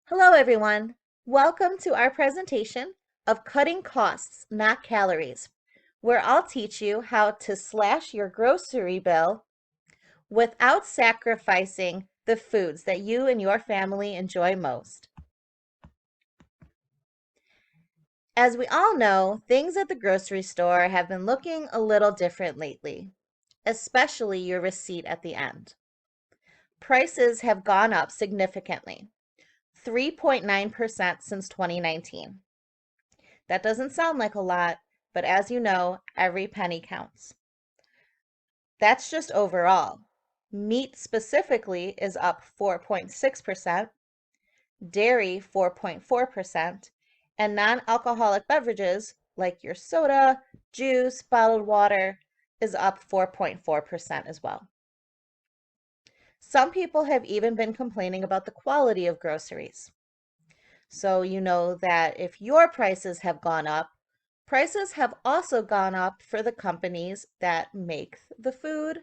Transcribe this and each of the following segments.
Hello, everyone. Welcome to our presentation of Cutting Costs, Not Calories, where I'll teach you how to slash your grocery bill without sacrificing the foods that you and your family enjoy most. As we all know, things at the grocery store have been looking a little different lately, especially your receipt at the end. Prices have gone up significantly, 3.9% since 2019. That doesn't sound like a lot, but as you know, every penny counts. That's just overall. Meat specifically is up 4.6%, dairy 4.4%, and non-alcoholic beverages like your soda, juice, bottled water is up 4.4% as well. Some people have even been complaining about the quality of groceries. So you know that if your prices have gone up, prices have also gone up for the companies that make the food,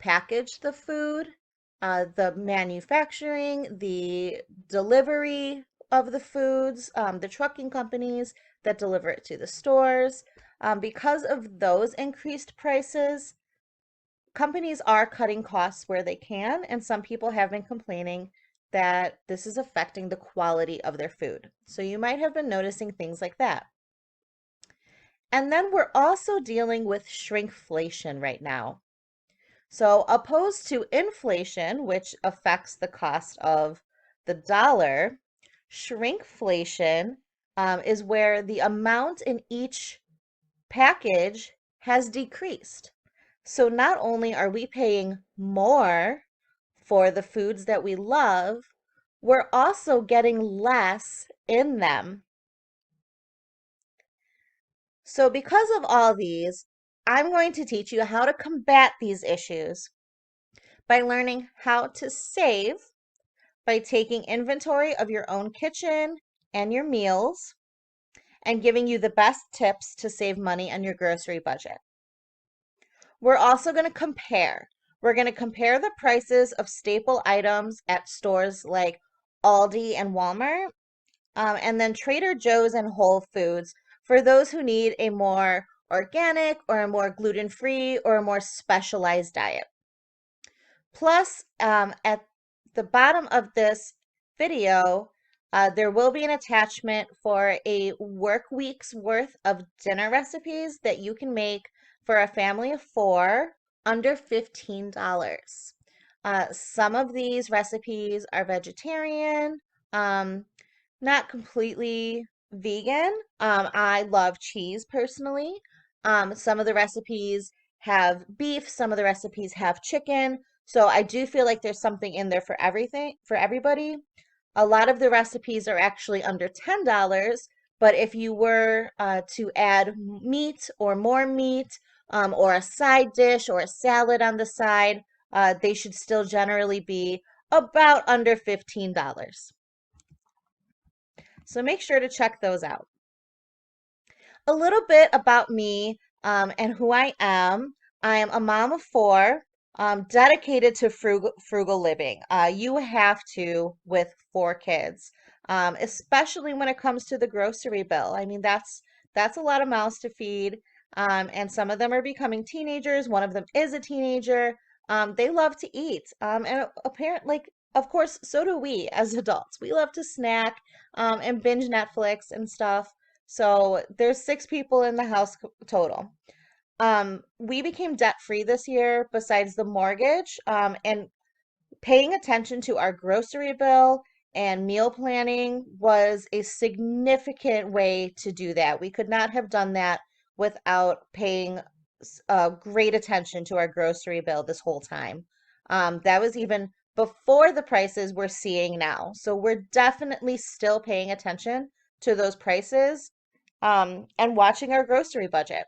package the food, the manufacturing, the delivery of the foods, the trucking companies that deliver it to the stores. Because of those increased prices, companies are cutting costs where they can, and some people have been complaining that this is affecting the quality of their food. So you might have been noticing things like that. And then we're also dealing with shrinkflation right now. So opposed to inflation, which affects the cost of the dollar, shrinkflation is where the amount in each package has decreased. So not only are we paying more for the foods that we love, we're also getting less in them. So because of all these, I'm going to teach you how to combat these issues by learning how to save by taking inventory of your own kitchen and your meals and giving you the best tips to save money on your grocery budget. We're also going to compare. We're going to compare the prices of staple items at stores like Aldi and Walmart, and then Trader Joe's and Whole Foods for those who need a more organic or a more gluten-free or a more specialized diet. Plus, at the bottom of this video, there will be an attachment for a work week's worth of dinner recipes that you can make for a family of four under $15. Some of these recipes are vegetarian, not completely vegan. I love cheese personally. Some of the recipes have beef, some of the recipes have chicken. So I do feel like there's something in there for everything, for everybody. A lot of the recipes are actually under $10, but if you were to add meat or more meat, or a side dish or a salad on the side, they should still generally be about under $15. So make sure to check those out. A little bit about me and who I am. I am a mom of four, dedicated to frugal living. You have to with four kids, especially when it comes to the grocery bill. I mean, that's a lot of mouths to feed, and some of them are becoming teenagers. One of them is a teenager. They love to eat, and apparently, like, of course, so do we as adults. We love to snack, and binge Netflix and stuff. So there's six people in the house total. We became debt free this year besides the mortgage, and paying attention to our grocery bill and meal planning was a significant way to do that. We could not have done that without paying great attention to our grocery bill this whole time. That was even before the prices we're seeing now. So we're definitely still paying attention to those prices, and watching our grocery budget.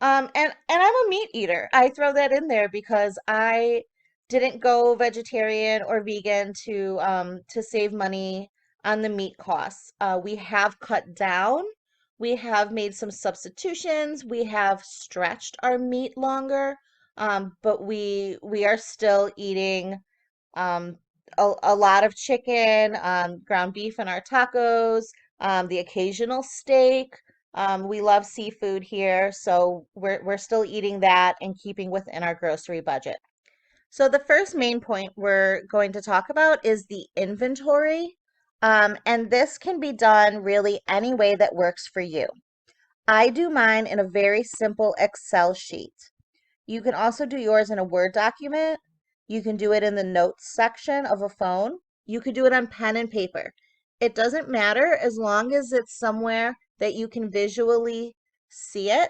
And I'm a meat eater. I throw that in there because I didn't go vegetarian or vegan to save money on the meat costs. We have cut down. We have made some substitutions. We have stretched our meat longer, but we are still eating um, a lot of chicken, ground beef in our tacos, the occasional steak. We love seafood here, so we're still eating that and keeping within our grocery budget. So the first main point we're going to talk about is the inventory. And this can be done really any way that works for you. I do mine in a very simple Excel sheet. You can also do yours in a Word document. You can do it in the notes section of a phone. You could do it on pen and paper. It doesn't matter as long as it's somewhere that you can visually see it,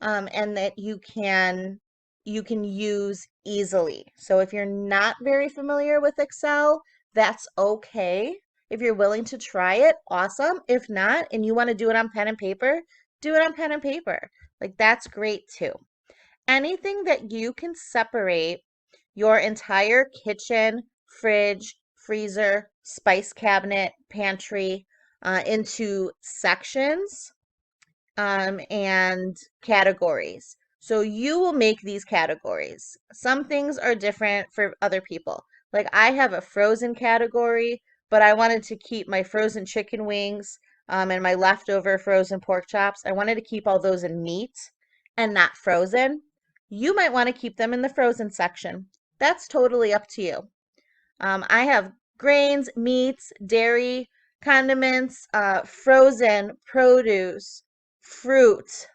and that you can use easily. So if you're not very familiar with Excel, that's okay. If you're willing to try it, awesome. If not, and you want to do it on pen and paper, do it on pen and paper. Like that's great too. Anything that you can separate your entire kitchen, fridge, freezer, spice cabinet, pantry into sections, and categories. So you will make these categories. Some things are different for other people. Like I have a frozen category, but I wanted to keep my frozen chicken wings, and my leftover frozen pork chops. I wanted to keep all those in meat and not frozen. You might want to keep them in the frozen section. That's totally up to you. I have grains, meats, dairy, condiments, frozen produce, fruit,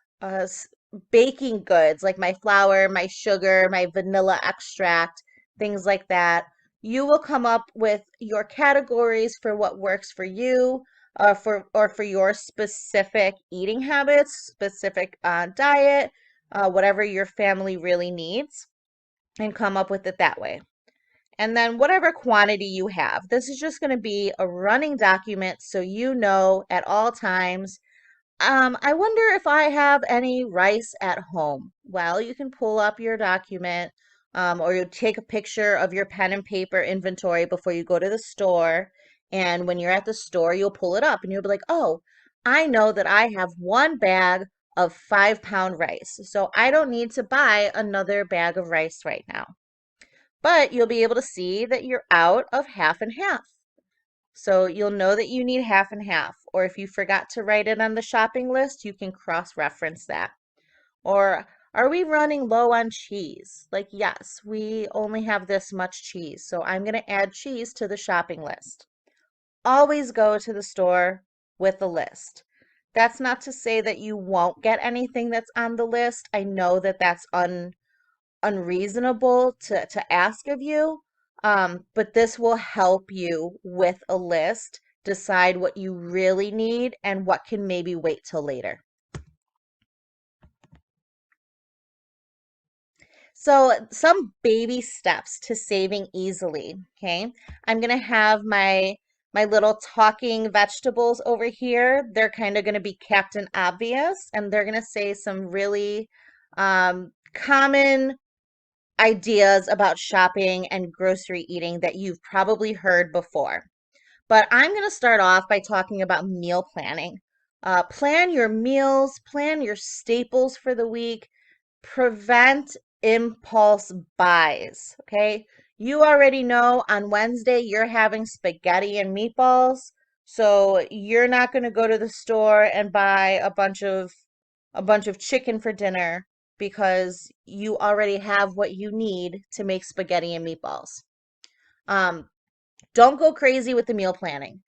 baking goods like my flour, my sugar, my vanilla extract, things like that. You will come up with your categories for what works for you, for your specific eating habits, specific diet, whatever your family really needs, and come up with it that way. And then whatever quantity you have. This is just going to be a running document so you know at all times. I wonder if I have any rice at home. Well, you can pull up your document, or you take a picture of your pen and paper inventory before you go to the store. And when you're at the store, you'll pull it up and you'll be like, oh, I know that I have one bag of 5 pound rice. So I don't need to buy another bag of rice right now, but you'll be able to see that you're out of half and half. So you'll know that you need half and half. Or if you forgot to write it on the shopping list, you can cross-reference that. Or are we running low on cheese? Like, yes, we only have this much cheese, so I'm going to add cheese to the shopping list. Always go to the store with a list. That's not to say that you won't get anything that's on the list. I know that that's unreasonable to ask of you. But this will help you with a list, decide what you really need and what can maybe wait till later. So some baby steps to saving easily, okay? I'm gonna have my little talking vegetables over here. They're kind of gonna be Captain Obvious, and they're gonna say some really common ideas about shopping and grocery eating that you've probably heard before. But I'm going to start off by talking about meal planning. Plan your meals, plan your staples for the week, prevent impulse buys. Okay. You already know on Wednesday you're having spaghetti and meatballs. So you're not going to go to the store and buy a bunch of chicken for dinner because you already have what you need to make spaghetti and meatballs. Um, don't go crazy with the meal planning.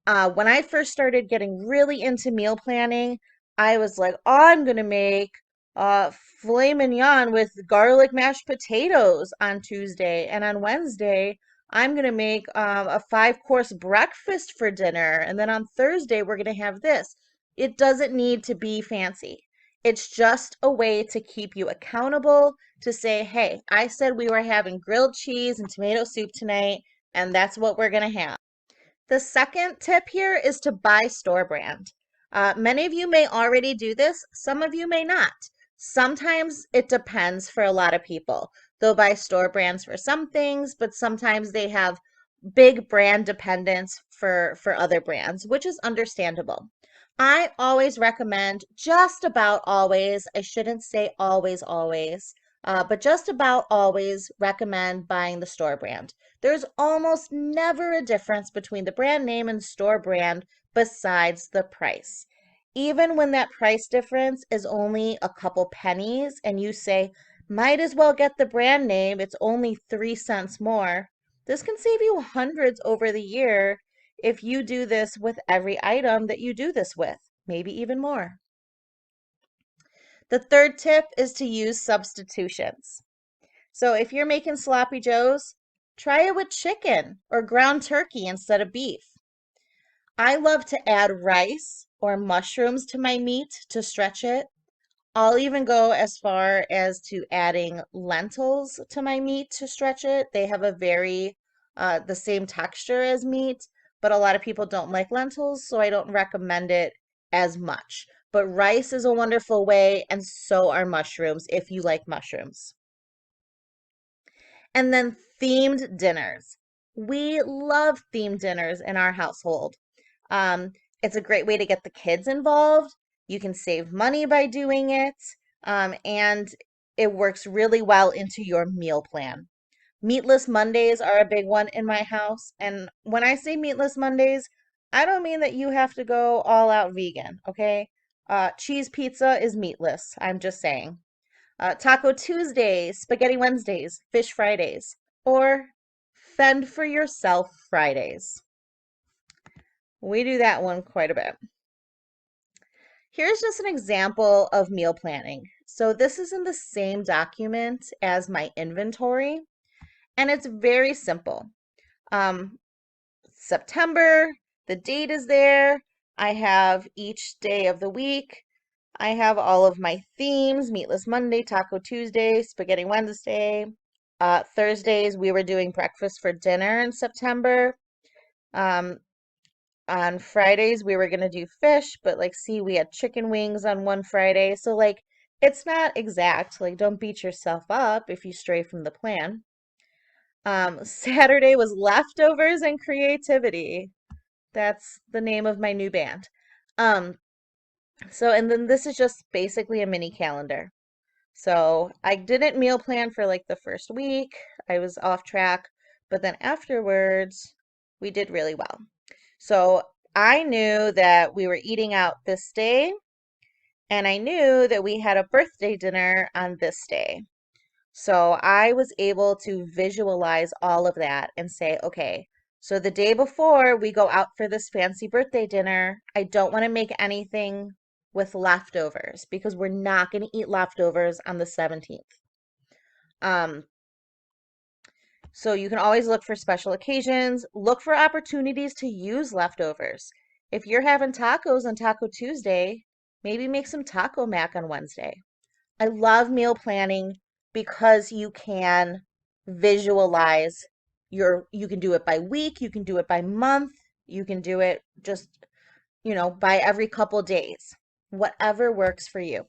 When I first started getting really into meal planning, I was like, oh, I'm gonna make filet mignon with garlic mashed potatoes on Tuesday, and on Wednesday, I'm gonna make a 5 course breakfast for dinner, and then on Thursday, we're gonna have this. It doesn't need to be fancy. It's just a way to keep you accountable, to say, hey, I said we were having grilled cheese and tomato soup tonight, and that's what we're gonna have. The second tip here is to buy store brand. Many of you may already do this, some of you may not. Sometimes it depends for a lot of people. They'll buy store brands for some things, but sometimes they have big brand dependence for other brands, which is understandable. I always recommend, just about always, I shouldn't say always, always, but just about always recommend buying the store brand. There's almost never a difference between the brand name and store brand besides the price. Even when that price difference is only a couple pennies and you say, might as well get the brand name, it's only 3 cents more. This can save you hundreds over the year if you do this with every item that you do this with, maybe even more. The third tip is to use substitutions. So if you're making sloppy joes, try it with chicken or ground turkey instead of beef. I love to add rice or mushrooms to my meat to stretch it. I'll even go as far as to adding lentils to my meat to stretch it. They have a very the same texture as meat, but a lot of people don't like lentils, so I don't recommend it as much. But rice is a wonderful way, and so are mushrooms if you like mushrooms. And then themed dinners. We love themed dinners in our household. Um, it's a great way to get the kids involved. You can save money by doing it, and it works really well into your meal plan. Meatless Mondays are a big one in my house. And when I say meatless Mondays, I don't mean that you have to go all out vegan, okay? Cheese pizza is meatless. I'm just saying. Taco Tuesdays, Spaghetti Wednesdays, Fish Fridays, or Fend for Yourself Fridays. We do that one quite a bit. Here's just an example of meal planning. So this is in the same document as my inventory, and it's very simple. September, the date is there. I have each day of the week. I have all of my themes, Meatless Monday, Taco Tuesday, Spaghetti Wednesday. Thursdays, we were doing breakfast for dinner in September. Um, on Fridays, we were going to do fish, but like, see, we had chicken wings on one Friday. So, like, it's not exact. Like, don't beat yourself up if you stray from the plan. Saturday was leftovers and creativity. That's the name of my new band. Um, and then this is just basically a mini calendar. So I didn't meal plan for like the first week. I was off track, but then afterwards, we did really well. So I knew that we were eating out this day, and I knew that we had a birthday dinner on this day. So I was able to visualize all of that and say, okay, so the day before we go out for this fancy birthday dinner, I don't want to make anything with leftovers because we're not going to eat leftovers on the 17th. Um, so you can always look for special occasions, look for opportunities to use leftovers. If you're having tacos on Taco Tuesday, maybe make some taco mac on Wednesday. I love meal planning because you can visualize you can do it by week, you can do it by month, you can do it just, by every couple days. Whatever works for you.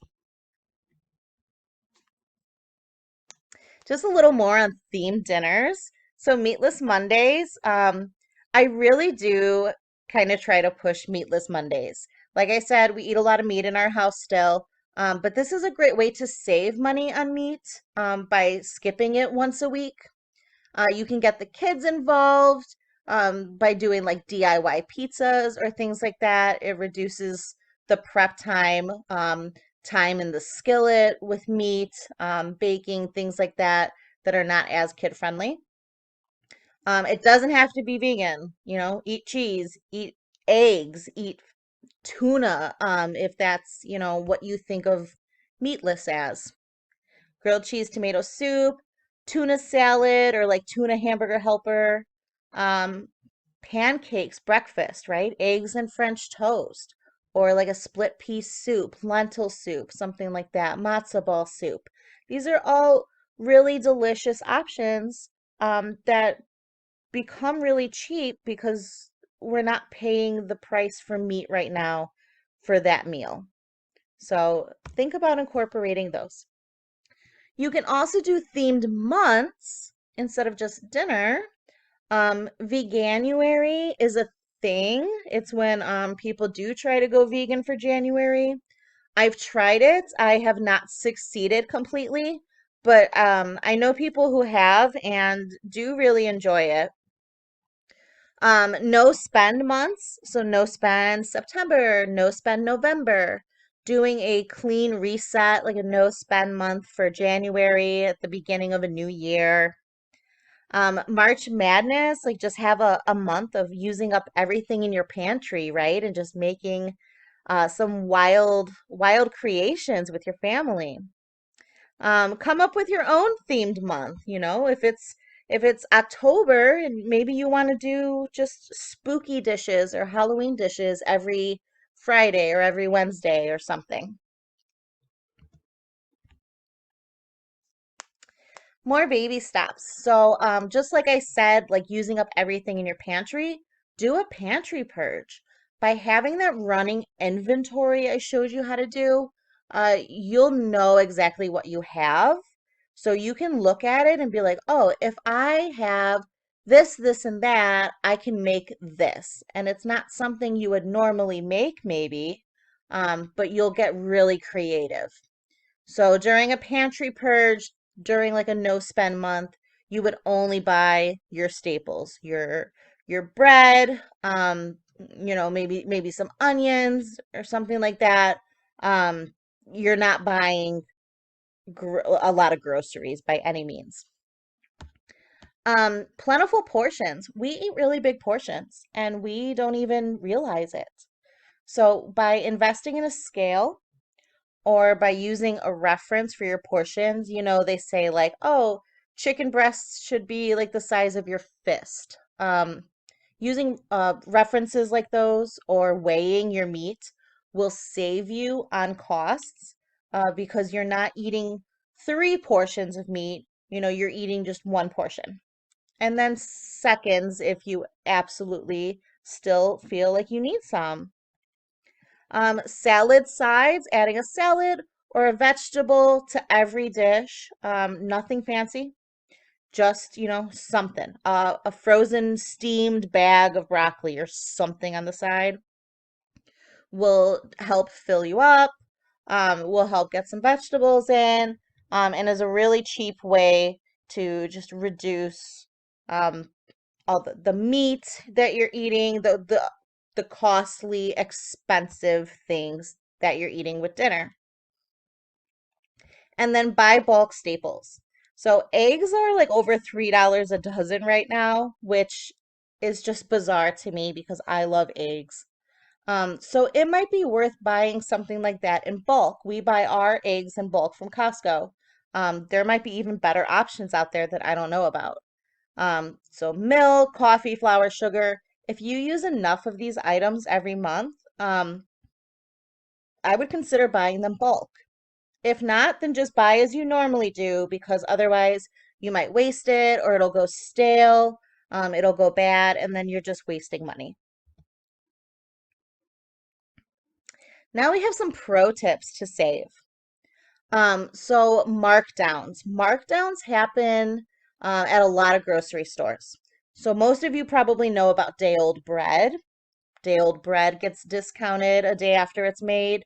Just a little more on themed dinners. So Meatless Mondays, I really do kind of try to push Meatless Mondays. Like I said, we eat a lot of meat in our house still, but this is a great way to save money on meat by skipping it once a week. You can get the kids involved by doing like DIY pizzas or things like that. It reduces the prep time, time in the skillet with meat, baking, things like that are not as kid friendly. It doesn't have to be vegan, eat cheese, eat eggs, eat tuna, if that's, what you think of meatless as. Grilled cheese tomato soup, tuna salad, or like tuna hamburger helper, um, pancakes, breakfast, right? Eggs and French toast, or like a split pea soup, lentil soup, something like that, matzo ball soup. These are all really delicious options that become really cheap because we're not paying the price for meat right now for that meal. So think about incorporating those. You can also do themed months instead of just dinner. Veganuary is a thing. It's when people do try to go vegan for January. I've tried it. I have not succeeded completely, but I know people who have and do really enjoy it. No spend months, so no spend September, no spend November. Doing a clean reset, like a no spend month for January at the beginning of a new year. March Madness, like just have a month of using up everything in your pantry, right? And just making some wild creations with your family. Come up with your own themed month, if it's October and maybe you want to do just spooky dishes or Halloween dishes every Friday or every Wednesday or something. More baby steps. So, just like I said, like using up everything in your pantry, do a pantry purge. By having that running inventory I showed you how to do, you'll know exactly what you have. So you can look at it and be like, oh, if I have this, and that, I can make this. And it's not something you would normally make, maybe, but you'll get really creative. So during a pantry purge, during like a no spend month, you would only buy your staples, your bread, maybe some onions or something like that. Um, you're not buying a lot of groceries by any means. Plentiful portions. We eat really big portions and we don't even realize it. So by investing in a scale, or by using a reference for your portions. They say like, oh, chicken breasts should be like the size of your fist. Using references like those or weighing your meat will save you on costs because you're not eating three portions of meat. You're eating just one portion. And then seconds if you absolutely still feel like you need some. Salad sides, adding a salad or a vegetable to every dish. Nothing fancy, just, something. A frozen steamed bag of broccoli or something on the side will help fill you up, will help get some vegetables in, and is a really cheap way to just reduce um, all the meat that you're eating, the costly, expensive things that you're eating with dinner. And then buy bulk staples. So eggs are like over $3 a dozen right now, which is just bizarre to me because I love eggs. So it might be worth buying something like that in bulk. We buy our eggs in bulk from Costco. There might be even better options out there that I don't know about. So milk, coffee, flour, sugar. If you use enough of these items every month, I would consider buying them bulk. If not, then just buy as you normally do because otherwise you might waste it or it'll go stale, it'll go bad, and then you're just wasting money. Now we have some pro tips to save. So markdowns. Markdowns happen at a lot of grocery stores. So most of you probably know about day old bread. Day old bread gets discounted a day after it's made.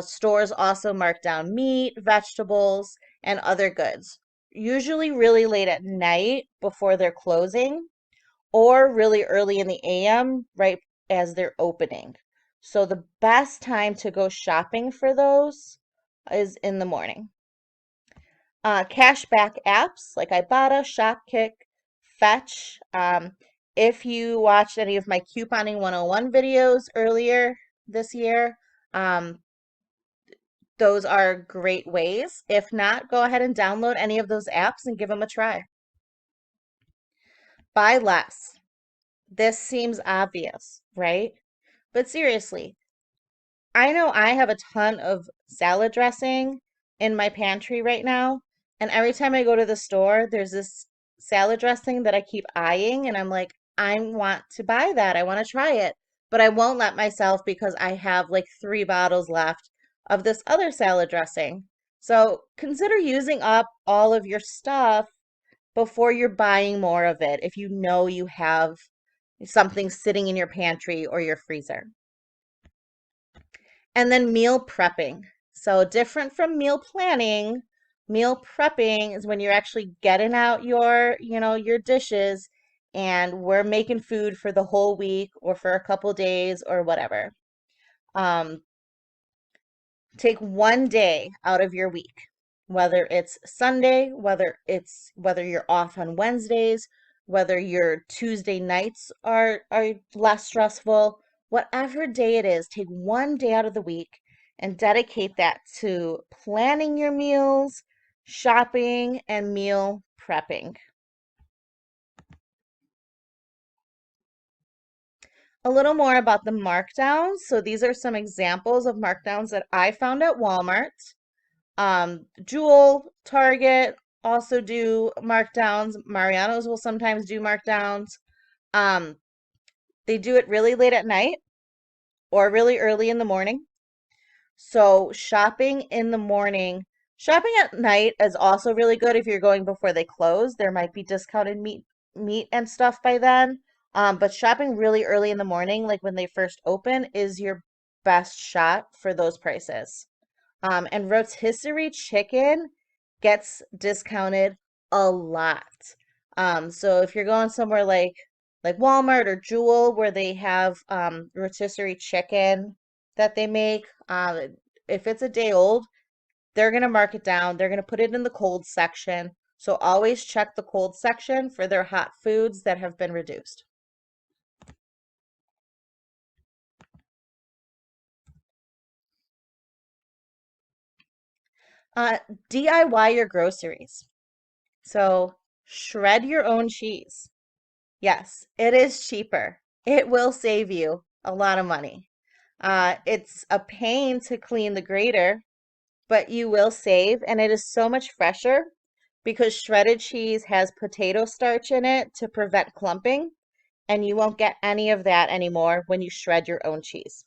Stores also mark down meat, vegetables, and other goods, usually really late at night before they're closing, or really early in the AM, right as they're opening. So the best time to go shopping for those is in the morning. Cashback apps like Ibotta, Shopkick, Fetch. If you watched any of my couponing 101 videos earlier this year, um, those are great ways. If not, go ahead and download any of those apps and give them a try. Buy less. This seems obvious, right? But seriously, I know I have a ton of salad dressing in my pantry right now, and every time I go to the store, there's this salad dressing that I keep eyeing, and I'm like, I want to buy that. I want to try it, but I won't let myself because I have like three bottles left of this other salad dressing. So consider using up all of your stuff before you're buying more of it if you know you have something sitting in your pantry or your freezer. And then meal prepping. So different from meal planning, Meal prepping is when you're actually getting out your dishes and we're making food for the whole week or for a couple days or whatever. Um, Take one day out of your week, whether it's Sunday, whether you're off on Wednesdays, whether your Tuesday nights are less stressful, whatever day it is, take one day out of the week and dedicate that to planning your meals, shopping, and meal prepping. A little more about the markdowns. So these are some examples of markdowns that I found at Walmart. Jewel, Target also do markdowns. Mariano's will sometimes do markdowns. Um, they do it really late at night or really early in the morning. So shopping at night is also really good if you're going before they close. There might be discounted meat and stuff by then. But shopping really early in the morning, like when they first open, is your best shot for those prices. And rotisserie chicken gets discounted a lot. So if you're going somewhere like Walmart or Jewel where they have rotisserie chicken that they make, if it's a day old, they're gonna mark it down. They're gonna put it in the cold section. So always check the cold section for their hot foods that have been reduced. Uh, DIY your groceries. So shred your own cheese. Yes, it is cheaper. It will save you a lot of money. It's a pain to clean the grater, but you will save, and it is so much fresher because shredded cheese has potato starch in it to prevent clumping, and you won't get any of that anymore when you shred your own cheese.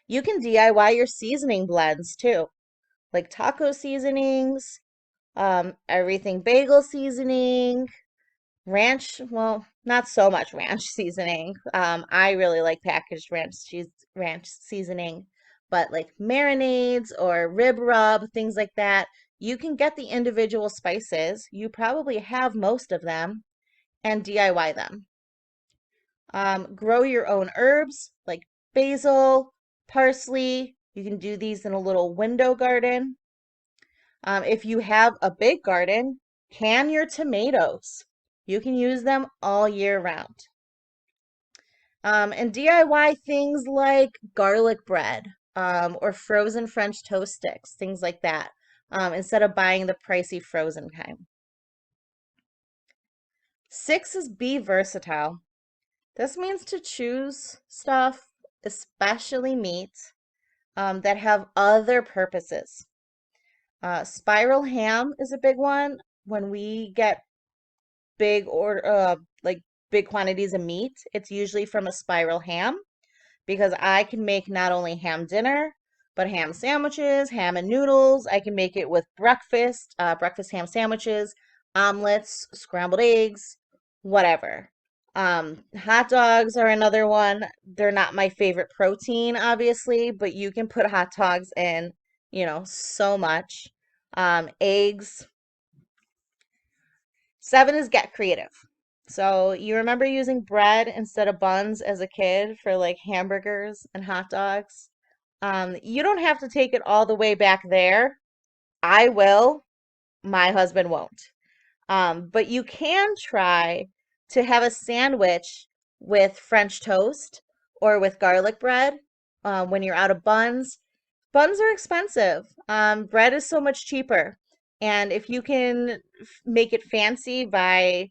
You can DIY your seasoning blends too, like taco seasonings, everything bagel seasoning, ranch, well, not so much ranch seasoning. I really like packaged ranch seasoning, but like marinades or rib rub, things like that, you can get the individual spices. You probably have most of them and DIY them. Grow your own herbs like basil, parsley. You can do these in a little window garden. If you have a big garden, can your tomatoes. You can use them all year round. And DIY things like garlic bread or frozen French toast sticks, things like that, instead of buying the pricey frozen kind. 6 is be versatile. This means to choose stuff, especially meat, that have other purposes. Spiral ham is a big one. When we get big or like big quantities of meat, it's usually from a spiral ham because I can make not only ham dinner, but ham sandwiches, ham and noodles. I can make it with breakfast ham sandwiches, omelets, scrambled eggs, whatever. Hot dogs are another one. They're not my favorite protein, obviously, but you can put hot dogs in, so much. Eggs. 7 is get creative. So you remember using bread instead of buns as a kid for like hamburgers and hot dogs? You don't have to take it all the way back there. I will. My husband won't. But you can try to have a sandwich with French toast or with garlic bread when you're out of buns. Buns are expensive. Bread is so much cheaper. And if you can make it fancy by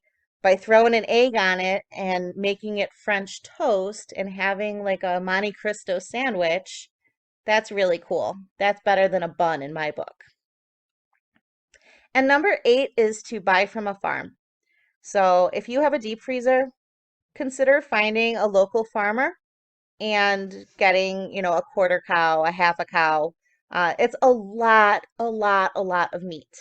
throwing an egg on it and making it French toast and having like a Monte Cristo sandwich, that's really cool. That's better than a bun in my book. And number 8 is to buy from a farm. So if you have a deep freezer, consider finding a local farmer and getting, a quarter cow, a half a cow. It's a lot of meat.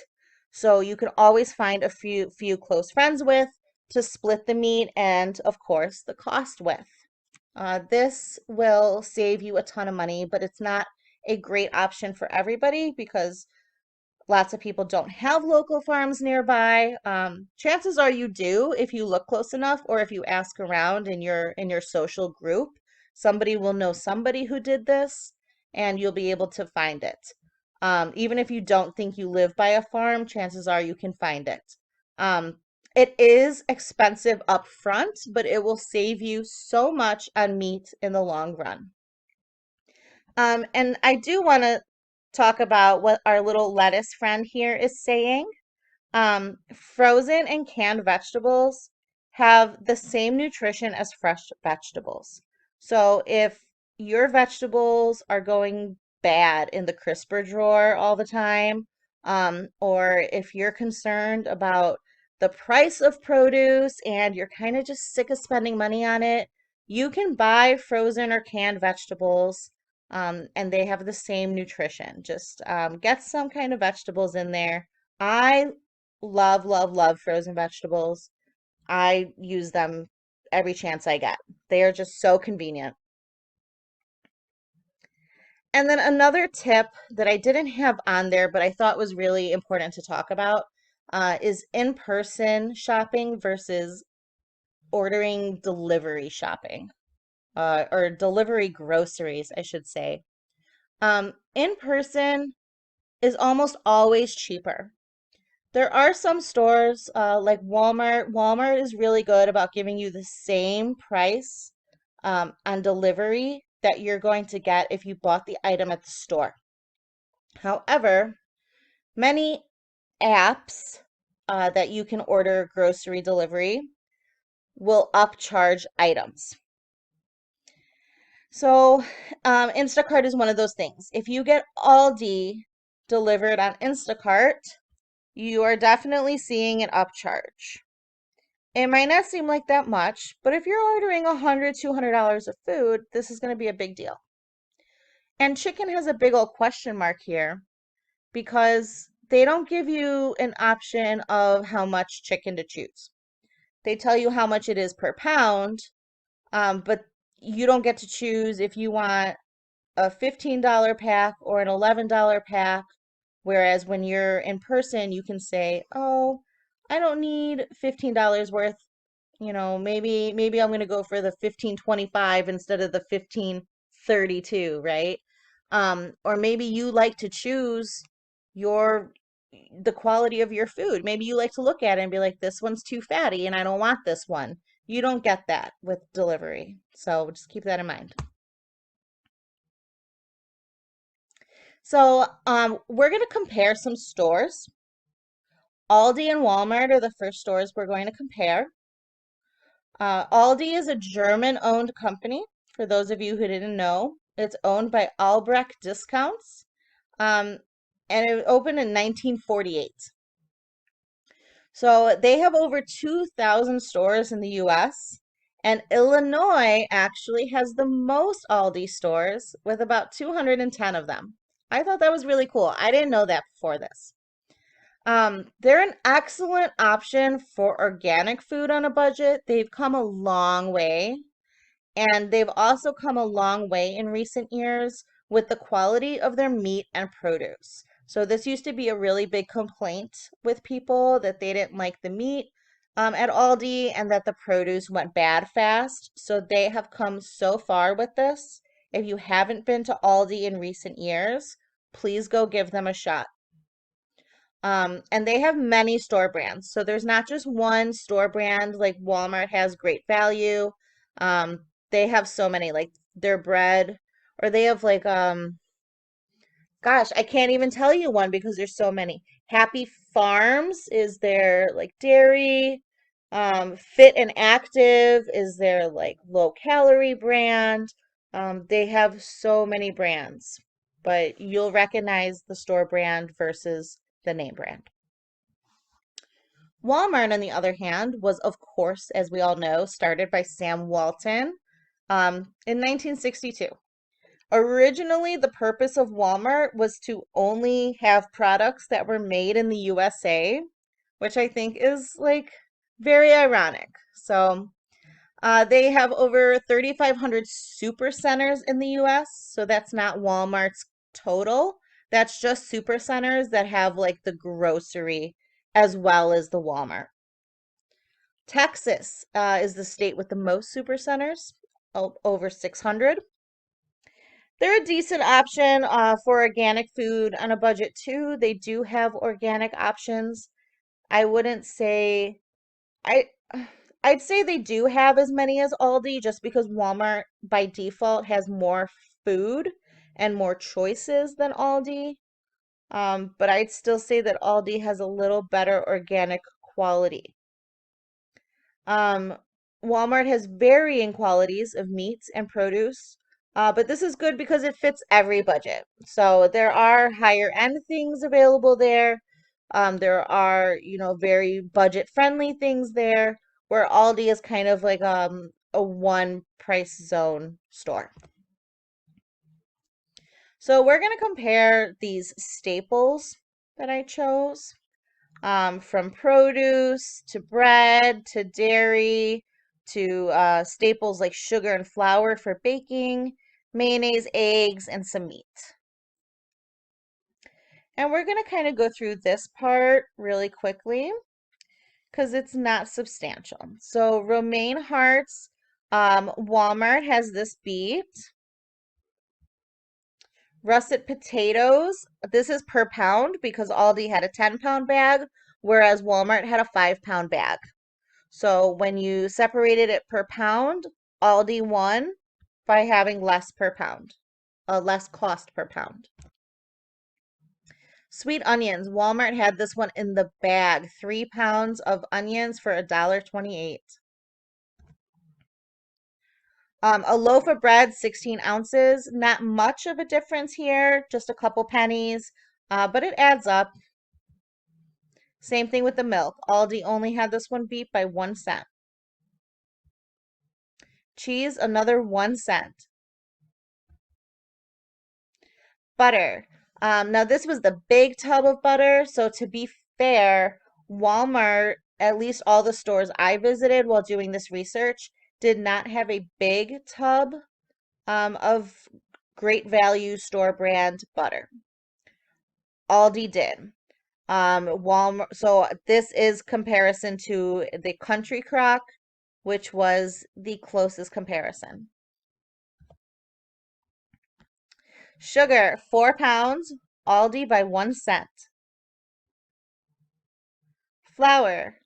So you can always find a few close friends with to split the meat and, of course, the cost with. This will save you a ton of money, but it's not a great option for everybody because Lots of people don't have local farms nearby. Chances are you do if you look close enough, or if you ask around in your social group. Somebody will know somebody who did this, and you'll be able to find it. Even if you don't think you live by a farm, chances are you can find it. Um, it is expensive up front, but it will save you so much on meat in the long run. And I do want to talk about what our little lettuce friend here is saying. Frozen and canned vegetables have the same nutrition as fresh vegetables. So if your vegetables are going bad in the crisper drawer all the time, or if you're concerned about the price of produce and you're kind of just sick of spending money on it, you can buy frozen or canned vegetables, and they have the same nutrition. Just get some kind of vegetables in there. I love, love, love frozen vegetables. I use them every chance I get. They are just so convenient. And then another tip that I didn't have on there, but I thought was really important to talk about, is in-person shopping versus ordering delivery shopping, or delivery groceries, I should say. In person is almost always cheaper. There are some stores like Walmart. Walmart is really good about giving you the same price on delivery that you're going to get if you bought the item at the store. However, many apps that you can order grocery delivery will upcharge items. So, Instacart is one of those things. If you get Aldi delivered on Instacart, you are definitely seeing an upcharge. It might not seem like that much, but if you're ordering $100, $200 of food, this is going to be a big deal. And chicken has a big old question mark here because they don't give you an option of how much chicken to choose. They tell you how much it is per pound, but you don't get to choose if you want a $15 pack or an $11 pack. Whereas when you're in person, you can say, "Oh, I don't need $15 worth. Maybe I'm going to go for the 15.25 instead of the 15.32, right? Or maybe you like to choose your the quality of your food. Maybe you like to look at it and be like, this one's too fatty and I don't want this one. You don't get that with delivery. So just keep that in mind. So we're going to compare some stores. Aldi and Walmart are the first stores we're going to compare. Aldi is a German-owned company, for those of you who didn't know. It's owned by Albrecht Discounts, um, and it opened in 1948. So they have over 2,000 stores in the US, and Illinois actually has the most Aldi stores with about 210 of them. I thought that was really cool. I didn't know that before this. They're an excellent option for organic food on a budget. They've come a long way, and they've also come a long way in recent years with the quality of their meat and produce. So this used to be a really big complaint with people that they didn't like the meat at Aldi and that the produce went bad fast. So they have come so far with this. If you haven't been to Aldi in recent years, please go give them a shot. And they have many store brands. So there's not just one store brand, like Walmart has Great Value. They have so many, like their bread, or they have like gosh, I can't even tell you one because there's so many. Happy Farms is their like dairy. Fit and Active is their like low calorie brand. They have so many brands, but you'll recognize the store brand versus the name brand. Walmart, on the other hand, was, of course, as we all know, started by Sam Walton in 1962. Originally, the purpose of Walmart was to only have products that were made in the USA, which I think is like very ironic. So, they have over 3,500 super centers in the US, so that's not Walmart's total, That's just super centers that have like the grocery as well as the Walmart. Texas is the state with the most super centers, over 600. They're a decent option for organic food on a budget too. They do have organic options. I wouldn't say I I'd say they do have as many as Aldi just because Walmart by default has more food and more choices than Aldi. But I'd still say that Aldi has a little better organic quality. Um, Walmart has varying qualities of meats and produce, but this is good because it fits every budget. So there are higher end things available there. There are, very budget friendly things there, where Aldi is kind of like a one price zone store. So we're going to compare these staples that I chose, from produce to bread to dairy to staples like sugar and flour for baking, mayonnaise, eggs, and some meat. And we're going to kind of go through this part really quickly because it's not substantial. So romaine hearts, Walmart has this beet. Russet potatoes, this is per pound because Aldi had a 10-pound bag, whereas Walmart had a 5-pound bag. So when you separated it per pound, Aldi won by having less per pound, less cost per pound. Sweet onions, Walmart had this one in the bag, 3 pounds of onions for $1.28. A loaf of bread, 16 ounces, not much of a difference here, just a couple pennies, but it adds up. Same thing with the milk. Aldi only had this one beat by 1 cent. Cheese, another 1 cent. Butter. Now this was the big tub of butter, so to be fair, Walmart, at least all the stores I visited while doing this research, did not have a big tub of great value store brand butter. Aldi did. Walmart, so this is comparison to the Country Crock, which was the closest comparison. Sugar, 4 pounds, Aldi by 1 cent. Flour,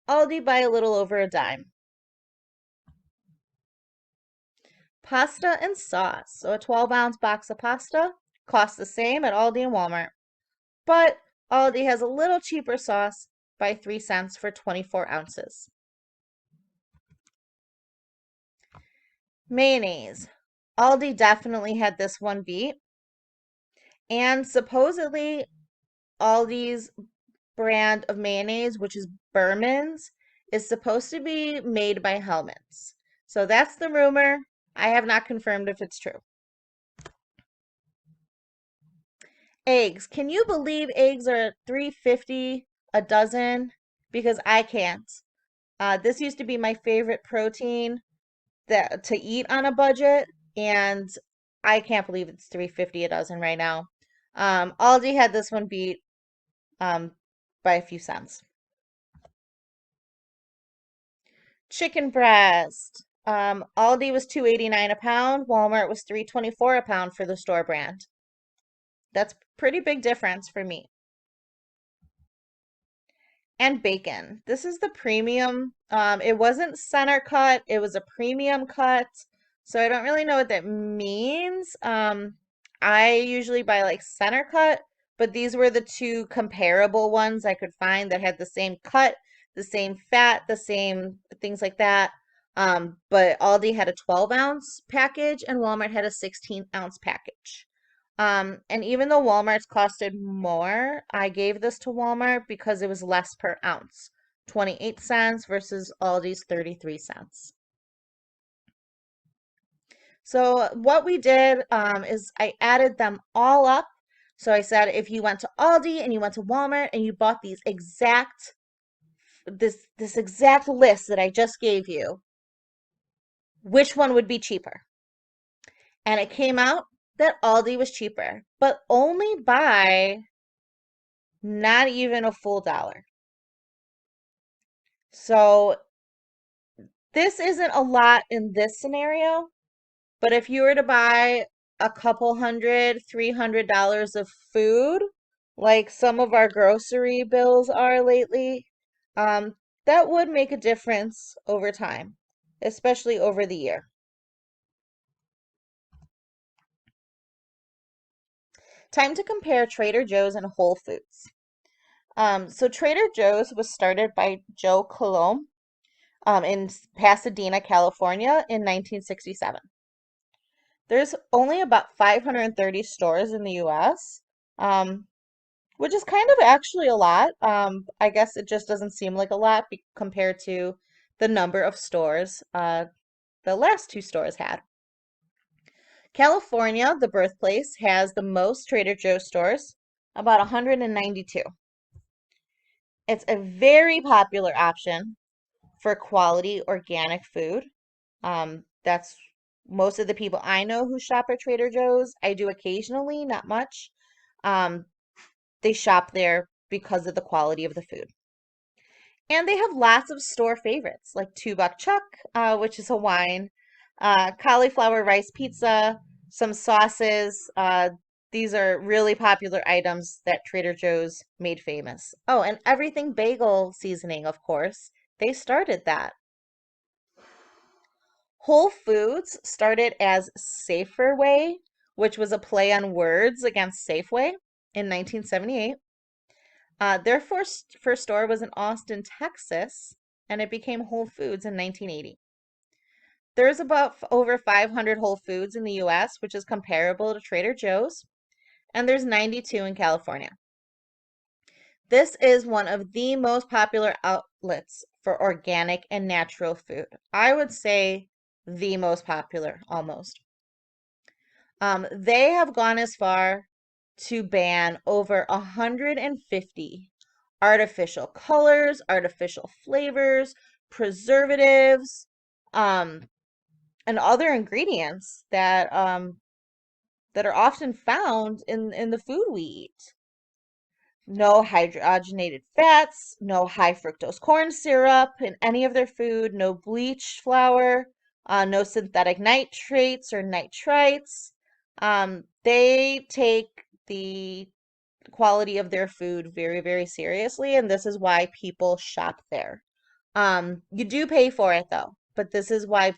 Aldi by a little over a dime. Pasta and sauce, so a 12-ounce box of pasta costs the same at Aldi and Walmart, but Aldi has a little cheaper sauce by 3 cents for 24 ounces. Mayonnaise, Aldi definitely had this one beat, and supposedly Aldi's brand of mayonnaise, which is Berman's, is supposed to be made by Hellmann's. So that's the rumor. I have not confirmed if it's true. Eggs. Can you believe eggs are at $3.50 a dozen? Because I can't. This used to be my favorite protein that to eat on a budget, and I can't believe it's $3.50 a dozen right now. Aldi had this one beat by a few cents. Chicken breast. Aldi was $2.89 a pound. Walmart was $3.24 a pound for the store brand. That's pretty big difference for me. And bacon. This is the premium. It wasn't center cut, it was a premium cut. So I don't really know what that means. I usually buy like center cut, but these were the two comparable ones I could find that had the same cut, the same fat, the same things like that. But Aldi had a 12-ounce package and Walmart had a 16-ounce package. And even though Walmart's costed more, I gave this to Walmart because it was less per ounce, 28 cents versus Aldi's 33 cents. So what we did is I added them all up. So I said if you went to Aldi and you went to Walmart and you bought these exact this exact list that I just gave you, which one would be cheaper? And it came out that Aldi was cheaper, but only by not even a full dollar. So this isn't a lot in this scenario, but if you were to buy a couple hundred, $300 of food, like some of our grocery bills are lately, um, that would make a difference over time, especially over the year. Time to compare Trader Joe's and Whole Foods. So Trader Joe's was started by Joe Coulombe in Pasadena, California in 1967. There's only about 530 stores in the US, um, which is kind of actually a lot. I guess it just doesn't seem like a lot compared to the number of stores the last two stores had. California, the birthplace, has the most Trader Joe's stores, about 192. It's a very popular option for quality organic food. That's most of the people I know who shop at Trader Joe's. I do occasionally, not much. Um, they shop there because of the quality of the food. And they have lots of store favorites like Two-Buck Chuck, which is Hawaiian, cauliflower rice pizza, some sauces. These are really popular items that Trader Joe's made famous. Oh, and everything bagel seasoning, of course. They started that. Whole Foods started as Safer Way, which was a play on words against Safeway in 1978. Their first store was in Austin, Texas, and it became Whole Foods in 1980. There's about over 500 Whole Foods in the US, which is comparable to Trader Joe's, and there's 92 in California. This is one of the most popular outlets for organic and natural food. I would say the most popular, almost. They have gone as far to ban over 150 artificial colors, artificial flavors, preservatives, um, and other ingredients that are often found in the food we eat. No hydrogenated fats, no high fructose corn syrup in any of their food, no bleach flour, no synthetic nitrates or nitrites. They take the quality of their food very, very seriously, and this is why people shop there. You do pay for it though, but this is why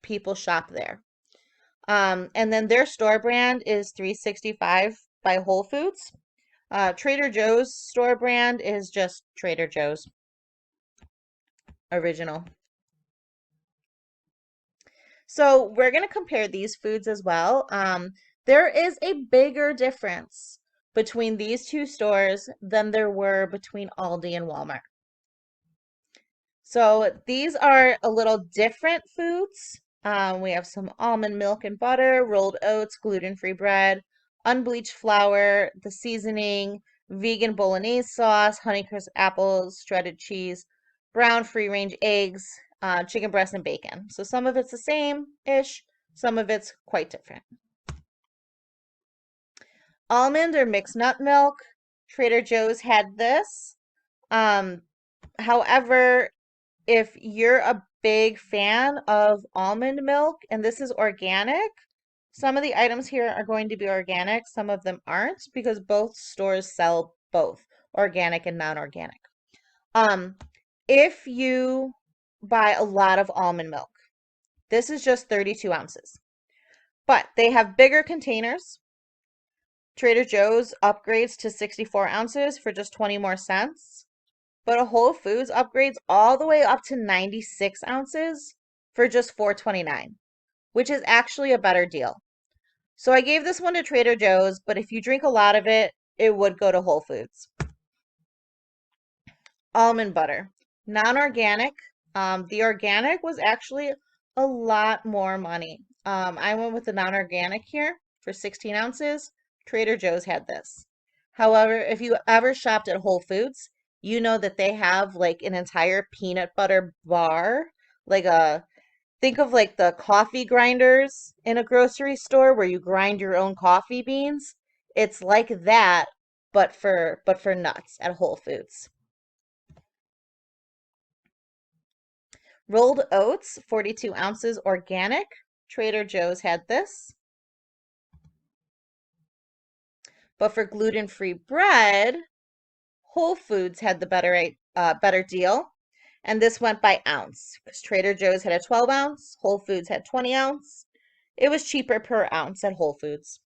people shop there. And then their store brand is 365 by Whole Foods. Trader Joe's store brand is just Trader Joe's original. So we're going to compare these foods as well. There is a bigger difference between these two stores than there were between Aldi and Walmart. So these are a little different foods. We have some almond milk and butter, rolled oats, gluten-free bread, unbleached flour, the seasoning, vegan bolognese sauce, Honeycrisp apples, shredded cheese, brown free-range eggs, chicken breast, and bacon. So some of it's the same-ish, some of it's quite different. Almond or mixed nut milk. Trader Joe's had this. However, if you're a big fan of almond milk and this is organic, some of the items here are going to be organic, some of them aren't because both stores sell both organic and non-organic. If you buy a lot of almond milk, this is just 32 ounces, but they have bigger containers. Trader Joe's upgrades to 64 ounces for just 20 more cents. But a Whole Foods upgrades all the way up to 96 ounces for just $4.29, which is actually a better deal. So I gave this one to Trader Joe's, but if you drink a lot of it, it would go to Whole Foods. Almond butter, non-organic. The organic was actually a lot more money. I went with the non-organic here for 16 ounces. Trader Joe's had this. However, if you ever shopped at Whole Foods, you know that they have like an entire peanut butter bar, like Think of like the coffee grinders in a grocery store where you grind your own coffee beans. It's like that, but for nuts at Whole Foods. Rolled oats, 42 ounces organic. Trader Joe's had this. But for gluten-free bread, Whole Foods had the better deal. And this went by ounce because Trader Joe's had a 12 ounce, Whole Foods had 20 ounce. It was cheaper per ounce at Whole Foods.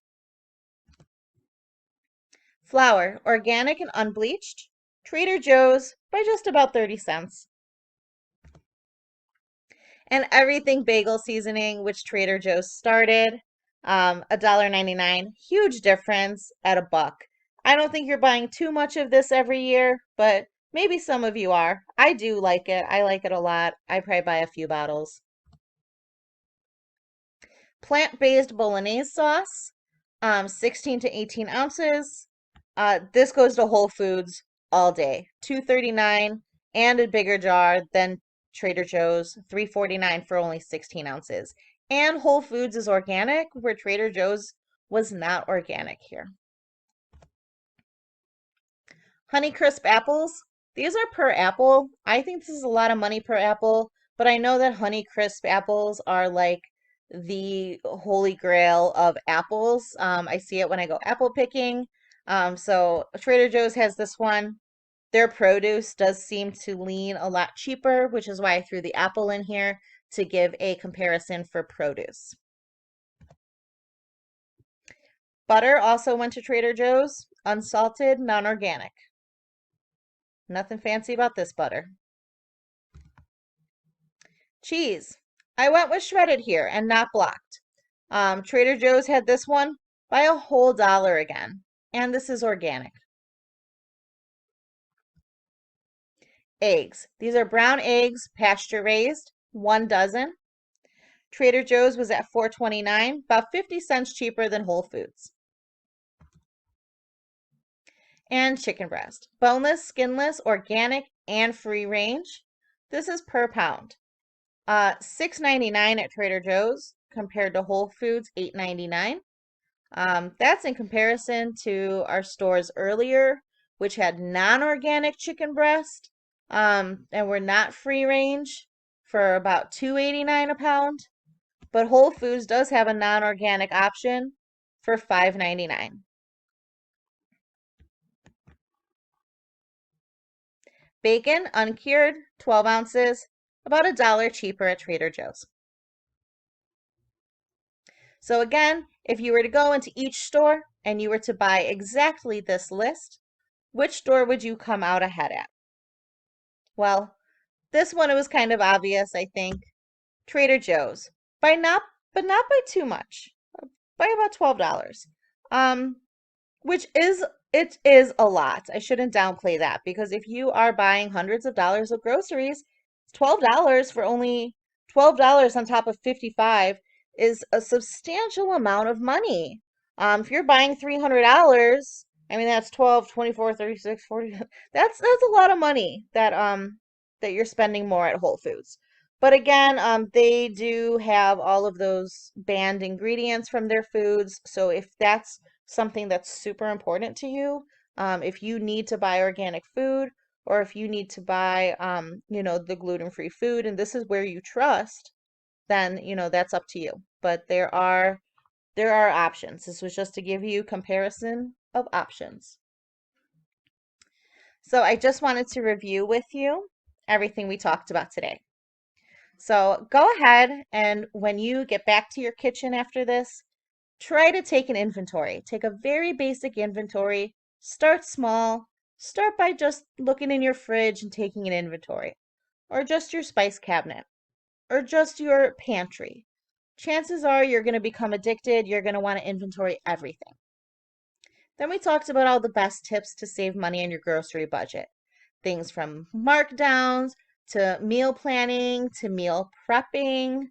Flour, organic and unbleached. Trader Joe's by just about 30 cents. And everything bagel seasoning, which Trader Joe's started, $1.99. Huge difference at a buck. I don't think you're buying too much of this every year, but maybe some of you are. I do like it. I like it a lot. I probably buy a few bottles. Plant-based bolognese sauce, 16 to 18 ounces. This goes to Whole Foods all day. $2.39 and a bigger jar than Trader Joe's, $3.49 for only 16 ounces. And Whole Foods is organic, where Trader Joe's was not organic here. Honeycrisp apples. These are per apple. I think this is a lot of money per apple, but I know that Honeycrisp apples are like the holy grail of apples. I see it when I go apple picking. So Trader Joe's has this one. Their produce does seem to lean a lot cheaper, which is why I threw the apple in here to give a comparison for produce. Butter also went to Trader Joe's, unsalted, non-organic. Nothing fancy about this butter. Cheese. I went with shredded here and not blocked. Trader Joe's had this one by a whole dollar again. And this is organic. Eggs. These are brown eggs, pasture raised, 1 dozen. Trader Joe's was at $4.29, about 50 cents cheaper than Whole Foods. And chicken breast. Boneless, skinless, organic, and free range. This is per pound. $6.99 at Trader Joe's compared to Whole Foods, $8.99. That's in comparison to our stores earlier, which had non-organic chicken breast, and were not free range for about $2.89 a pound. But Whole Foods does have a non-organic option for $5.99. Bacon, uncured, 12 ounces, about a dollar cheaper at Trader Joe's. So again, if you were to go into each store and you were to buy exactly this list, which store would you come out ahead at? Well, this one it was kind of obvious, I think. Trader Joe's. But not by too much. By about $12. Um, which is it is a lot. I shouldn't downplay that because if you are buying hundreds of dollars of groceries, $12 for only $12 on top of 55 is a substantial amount of money. If you're buying $300, I mean that's 12, 24, 36, 40. That's a lot of money that you're spending more at Whole Foods. But again, they do have all of those banned ingredients from their foods. So if that's something that's super important to you, if you need to buy organic food or if you need to buy, the gluten-free food, and this is where you trust, then, that's up to you. But there are options. This was just to give you comparison of options. So I just wanted to review with you everything we talked about today. So go ahead and when you get back to your kitchen after this, try to take an inventory. Take a very basic inventory. Start small. Start by just looking in your fridge and taking an inventory, or just your spice cabinet, or just your pantry. Chances are you're going to become addicted. You're going to want to inventory everything. Then we talked about all the best tips to save money on your grocery budget. Things from markdowns to meal planning to meal prepping,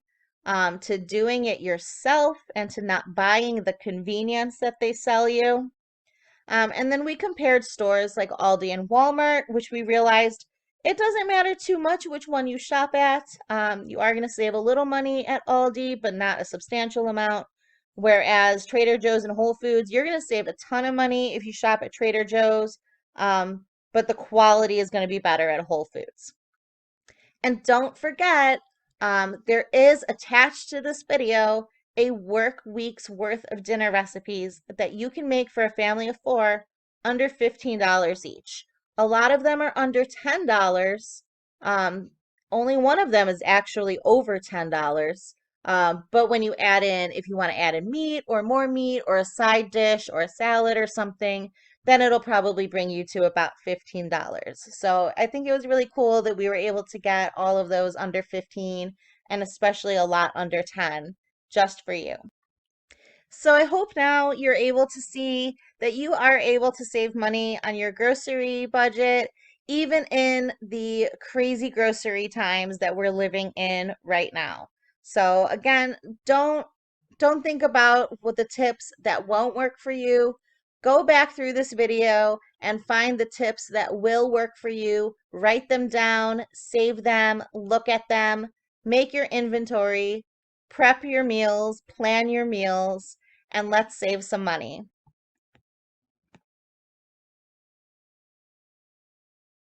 to doing it yourself and to not buying the convenience that they sell you. And then we compared stores like Aldi and Walmart, which we realized It doesn't matter too much which one you shop at. You are going to save a little money at Aldi, but not a substantial amount. Whereas Trader Joe's and Whole Foods, you're going to save a ton of money if you shop at Trader Joe's, but the quality is going to be better at Whole Foods. And don't forget, there is attached to this video a work week's worth of dinner recipes that you can make for a family of four under $15 each. A lot of them are under $10. Um, Only one of them is actually over $10. But when you add in, if you want to add in meat or more meat or a side dish or a salad or something, then it'll probably bring you to about $15. So I think it was really cool that we were able to get all of those under 15 and especially a lot under 10 just for you. So I hope now you're able to see that you are able to save money on your grocery budget, even in the crazy grocery times that we're living in right now. So again, don't think about what the tips that won't work for you. Go back through this video and find the tips that will work for you. Write them down, save them, look at them, make your inventory, prep your meals, plan your meals, and let's save some money.